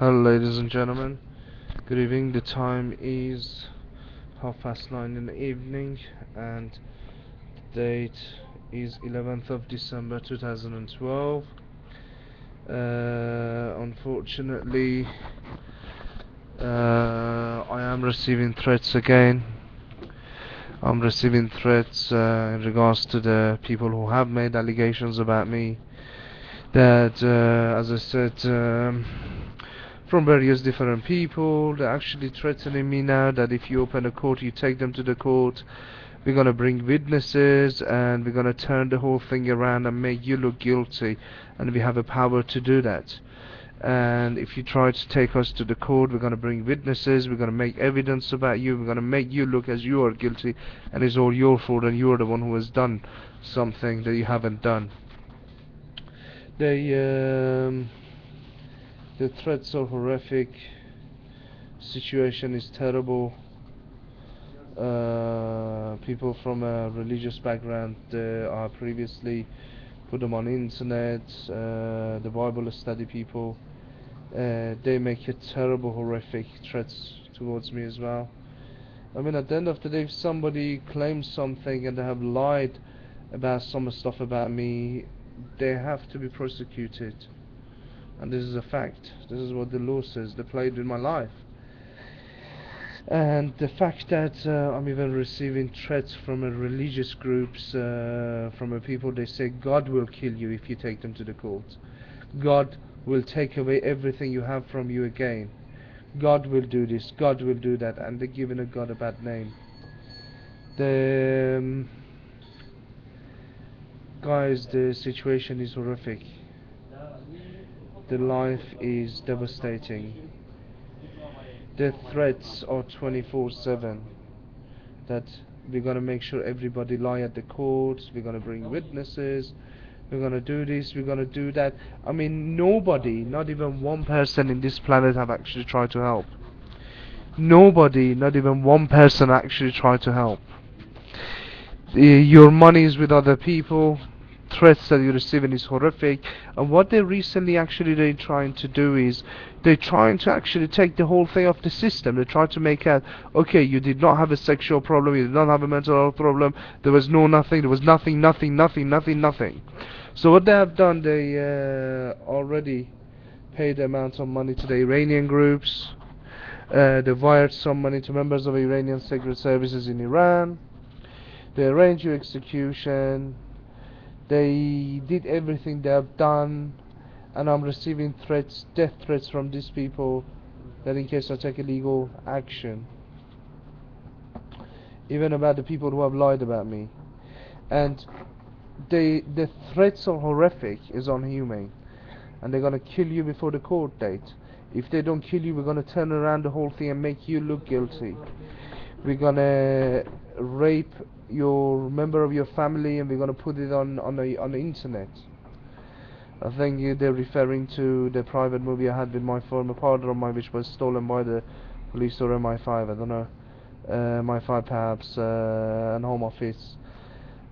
Hello, ladies and gentlemen. Good evening. The time is 9:30 in the evening, and the date is 11th of December 2012. Unfortunately, I am receiving threats again. I'm receiving threats in regards to the people who have made allegations about me. That, as I said, from various different people. They're actually threatening me now that if you open a court, you take them to the court. We're gonna bring witnesses and we're gonna turn the whole thing around and make you look guilty, and we have a power to do that. And if you try to take us to the court, we're gonna bring witnesses, we're gonna make evidence about you, we're gonna make you look as you are guilty, and it's all your fault, and you're the one who has done something that you haven't done. The threats are horrific. Situation is terrible. People from a religious background, I previously put them on internet. The Bible study people, they make a terrible, horrific threats towards me as well. I mean, at the end of the day, if somebody claims something and they have lied about some stuff about me, they have to be prosecuted. And this is a fact. This is what the law says. They played with my life. And the fact that I'm even receiving threats from religious groups, from people, they say God will kill you if you take them to the court. God will take away everything you have from you again. God will do this, God will do that, and they're giving a God a bad name. Guys, the situation is horrific. The life is devastating. The threats are 24/7. That we're gonna make sure everybody lie at the courts. We're gonna bring witnesses. We're gonna do this. We're gonna do that. I mean, nobody, not even one person in this planet, have actually tried to help. Nobody, not even one person, actually tried to help. Your money is with other people. Threats that you're receiving is horrific. And what they're trying to do is they're trying to actually take the whole thing off the system. They try to make out, okay, you did not have a sexual problem, you did not have a mental health problem, there was nothing, there was nothing. So what they have done, they already paid the amount of money to the Iranian groups. They wired some money to members of Iranian secret services in Iran. They arranged your execution. They did everything they have done, and I'm receiving threats, death threats from these people, that in case I take illegal action, even about the people who have lied about me. And the threats are horrific, is unhumane, and they're gonna kill you before the court date. If they don't kill you, we're gonna turn around the whole thing and make you look guilty. We're gonna rape your member of your family, and we're gonna put it on the internet. I think they're referring to the private movie I had with my former partner of mine, which was stolen by the police or MI5. I don't know, MI5 perhaps, and Home Office.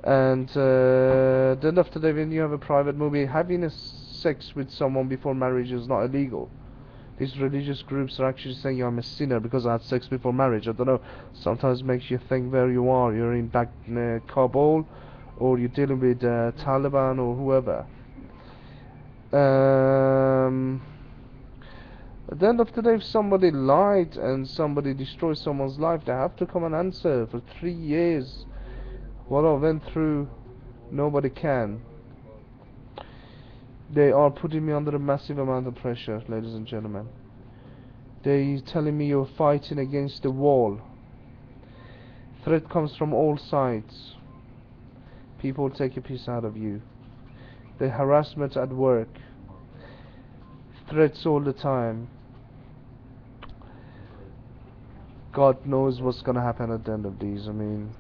And then after that, when you have a private movie, having a sex with someone before marriage is not illegal. These religious groups are actually saying I'm a sinner because I had sex before marriage. I don't know, sometimes makes you think where you are. You're in Kabul, or you're dealing with Taliban or whoever. At the end of the day, if somebody lied and somebody destroyed someone's life, they have to come and answer. For 3 years, what I went through, nobody can. They are putting me under a massive amount of pressure, ladies and gentlemen. They're telling me you're fighting against the wall. Threat comes from all sides. People take a piece out of you. The harassment at work. Threats all the time. God knows what's gonna happen at the end of these. I mean,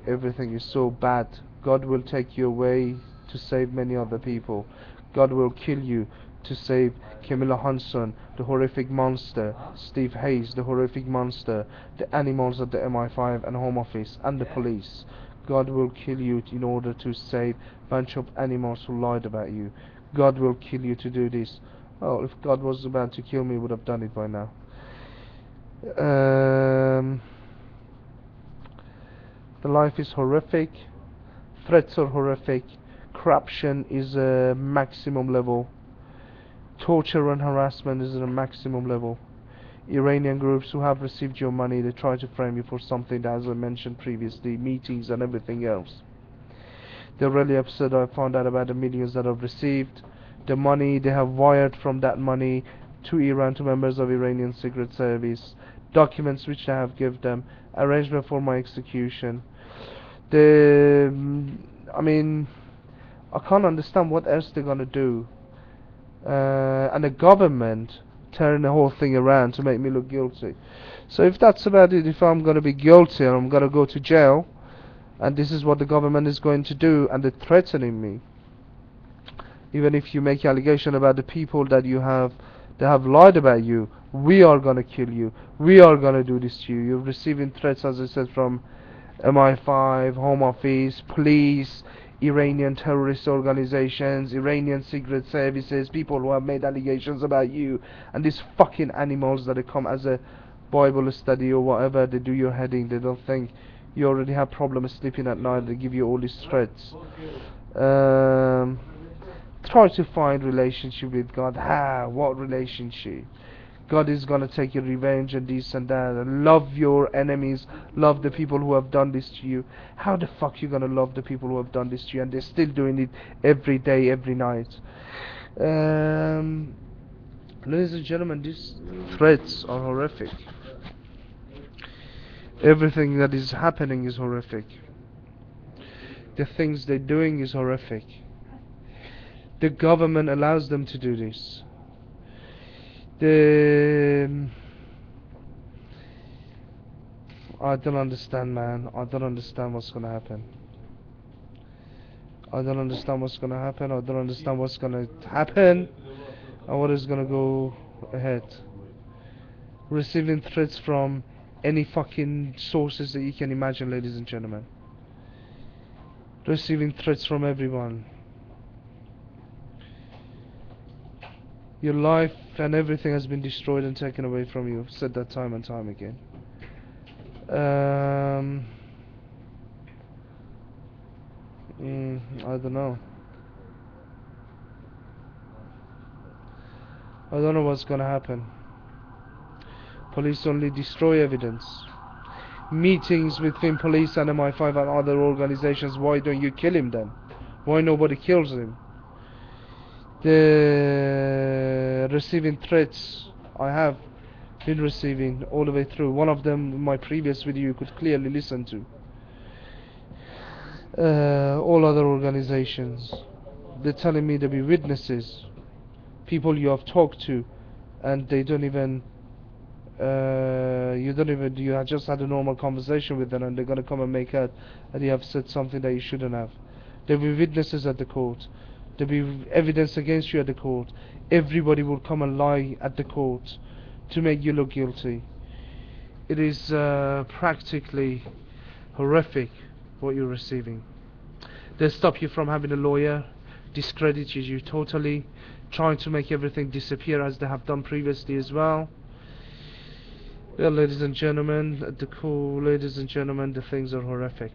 everything is so bad. God will take you away to save many other people. God will kill you to save Camilla Hanson, the horrific monster, Steve Hayes, the horrific monster, the animals at the MI5 and Home Office, and the police. God will kill you in order to save a bunch of animals who lied about you. God will kill you to do this. Oh, if God was about to kill me, he would have done it by now. Um, the life is horrific. Threats are horrific. Corruption is a maximum level. Torture and harassment is at a maximum level. Iranian groups who have received your money, they try to frame you for something that, as I mentioned previously, meetings and everything else. They're really upset. I found out about the millions that I've received. The money they have wired from that money to Iran, to members of Iranian Secret Service. Documents which I have given them. Arrangement for my execution. I mean, I can't understand what else they're gonna do. And the government turn the whole thing around to make me look guilty. So if that's about it, if I'm gonna be guilty and I'm gonna go to jail, and this is what the government is going to do, and they're threatening me, even if you make allegation about the people that you have, they have lied about you, we are gonna kill you, we are gonna do this to you. You're receiving threats, as I said, from MI5, Home Office, police, Iranian terrorist organizations, Iranian secret services, people who have made allegations about you, and these fucking animals that come as a Bible study or whatever, they do your heading, they don't think you already have problems sleeping at night, they give you all these threats. Try to find relationship with God. What relationship? God is gonna take your revenge and this and that, and love your enemies, love the people who have done this to you. How the fuck you gonna love the people who have done this to you, and they're still doing it every day, every night? Ladies and gentlemen, these threats are horrific. Everything that is happening is horrific. The things they're doing is horrific. The government allows them to do this. I don't understand, man. I don't understand what's gonna happen. I don't understand what's gonna happen. I don't understand what's gonna happen and what is gonna go ahead. Receiving threats from any fucking sources that you can imagine, ladies and gentlemen. Receiving threats from everyone. Your life and everything has been destroyed and taken away from you. I've said that time and time again. I don't know. I don't know what's gonna happen. Police only destroy evidence. Meetings between police and MI5 and other organizations. Why don't you kill him then? Why nobody kills him? The receiving threats I have been receiving all the way through. One of them in my previous video you could clearly listen to. All other organizations, they're telling me to be witnesses, people you have talked to, and they don't even you have just had a normal conversation with them, and they're gonna come and make out that you have said something that you shouldn't have. There'll be witnesses at the court. There'll be evidence against you at the court. Everybody will come and lie at the court to make you look guilty. It is practically horrific what you're receiving. They stop you from having a lawyer, discredit you totally, trying to make everything disappear as they have done previously as well. Well, ladies and gentlemen, the things are horrific.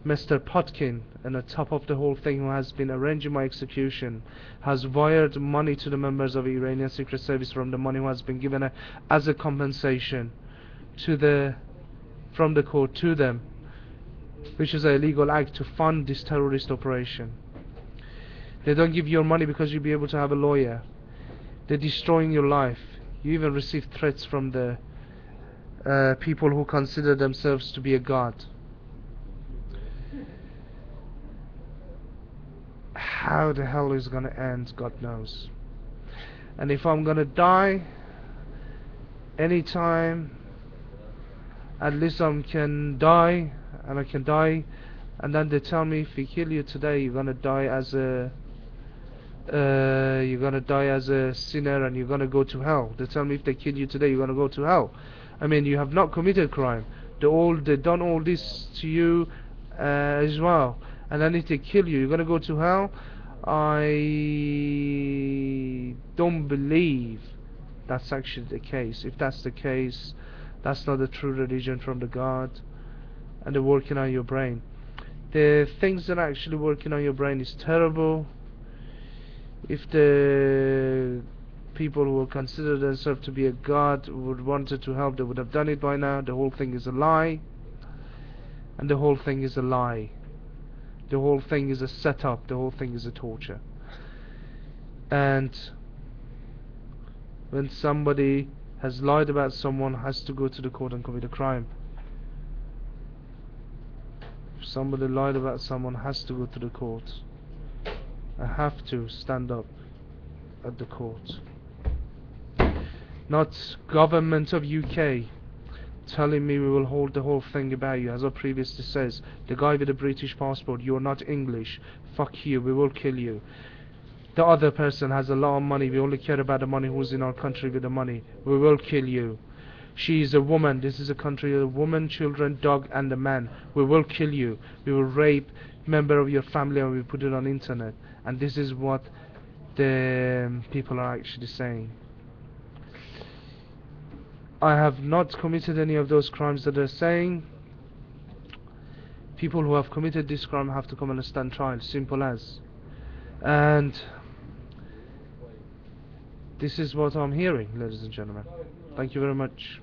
Mr. Potkin, and on top of the whole thing, who has been arranging my execution, has wired money to the members of Iranian Secret Service from the money who has been given as a compensation to from the court to them, which is an illegal act to fund this terrorist operation. They don't give you your money because you'll be able to have a lawyer. They're destroying your life. You even receive threats from the people who consider themselves to be a god. How the hell is gonna end, God knows. And if I'm gonna die anytime, at least I can die, and I can die, and then they tell me if we kill you today, you're gonna die as a sinner, and you're gonna go to hell. They tell me if they kill you today, you're gonna go to hell. I mean, you have not committed crime. They done all this to you as well. And then if they kill you, you're gonna go to hell. I don't believe that's actually the case. If that's the case, that's not a true religion from the God, and they're working on your brain. The things that are actually working on your brain is terrible. If the people who will consider themselves to be a god would wanted to help, they would have done it by now. The whole thing is a lie, and the whole thing is a lie. The whole thing is a setup. The whole thing is a torture. And when somebody has lied about someone, has to go to the court and commit a crime. If somebody lied about someone, has to go to the court. I have to stand up at the court. Not government of UK telling me we will hold the whole thing about you. As I previously says, the guy with the British passport, you're not English, fuck you, we will kill you. The other person has a lot of money, we only care about the money, who's in our country with the money, we will kill you. She is a woman, this is a country of woman, children, dog and a man, we will kill you. We will rape member of your family and we put it on internet. And this is what the people are actually saying. I have not committed any of those crimes that they're saying. People who have committed this crime have to come and stand trial, simple as. And this is what I'm hearing, ladies and gentlemen. Thank you very much.